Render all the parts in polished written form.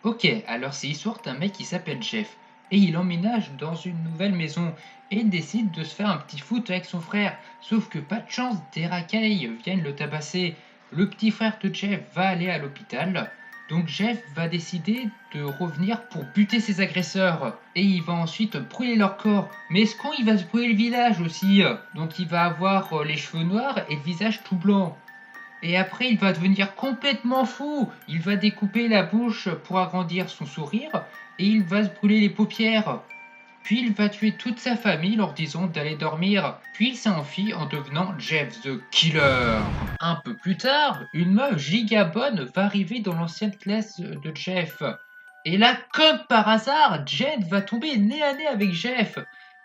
Ok, alors c'est l'histoire d'un mec qui s'appelle Jeff. Et il emménage dans une nouvelle maison. Et il décide de se faire un petit foot avec son frère. Sauf que pas de chance, des racailles viennent le tabasser. Le petit frère de Jeff va aller à l'hôpital. Donc Jeff va décider de revenir pour buter ses agresseurs. Et il va ensuite brûler leur corps. Mais ce con, il va se brûler le visage aussi. Donc il va avoir les cheveux noirs et le visage tout blanc. Et après, il va devenir complètement fou. Il va découper la bouche pour agrandir son sourire et il va se brûler les paupières. Puis il va tuer toute sa famille leur disant d'aller dormir. Puis il s'enfuit en devenant Jeff the Killer. Un peu plus tard, une meuf giga bonne va arriver dans l'ancienne classe de Jeff. Et là, comme par hasard, Jen va tomber nez à nez avec Jeff.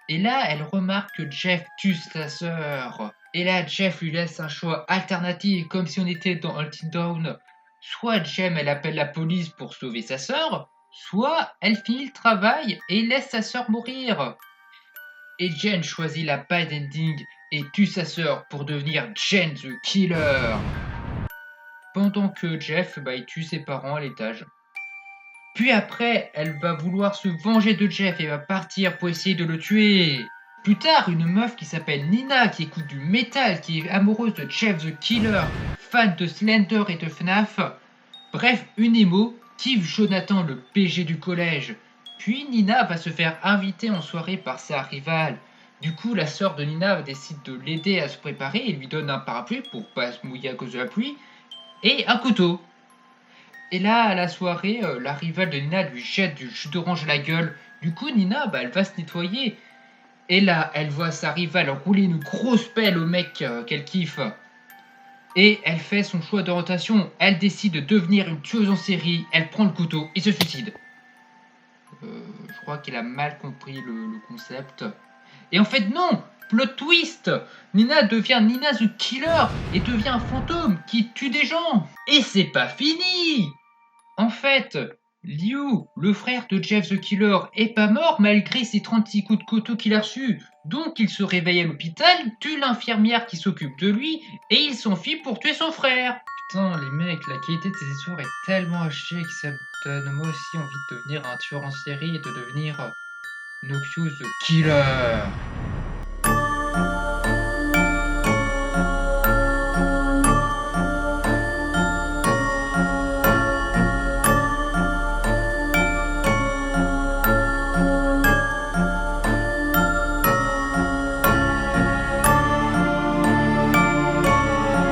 Et là, elle remarque que Jeff tue sa sœur. Et là, Jeff lui laisse un choix alternatif, comme si on était dans Until Dawn. Soit Jem, elle appelle la police pour sauver sa sœur, soit elle finit le travail et laisse sa sœur mourir. Et Jen choisit la bad ending et tue sa sœur pour devenir Jen the Killer. Pendant que Jeff, il tue ses parents à l'étage. Puis après, elle va vouloir se venger de Jeff et va partir pour essayer de le tuer. Plus tard, une meuf qui s'appelle Nina, qui écoute du métal, qui est amoureuse de Jeff the Killer, fan de Slender et de FNAF. Bref, une émo, kiffe Jonathan, le PG du collège. Puis Nina va se faire inviter en soirée par sa rivale. Du coup, la sœur de Nina décide de l'aider à se préparer et lui donne un parapluie pour pas se mouiller à cause de la pluie, et un couteau. Et là, à la soirée, la rivale de Nina lui jette du jus d'orange à la gueule. Du coup, Nina, elle va se nettoyer. Et là, elle voit sa rivale rouler une grosse pelle au mec qu'elle kiffe. Et elle fait son choix d'orientation. Elle décide de devenir une tueuse en série. Elle prend le couteau et se suicide. Je crois qu'elle a mal compris le concept. Et en fait, non! Plot twist! Nina devient Nina the Killer et devient un fantôme qui tue des gens. Et c'est pas fini! En fait, Liu, le frère de Jeff the Killer, est pas mort malgré ses 36 coups de couteau qu'il a reçus. Donc il se réveille à l'hôpital, tue l'infirmière qui s'occupe de lui, et il s'enfuit pour tuer son frère. Putain, les mecs, la qualité de ces histoires est tellement hachée que ça me donne moi aussi envie de devenir un tueur en série et de devenir Noxious the Killer.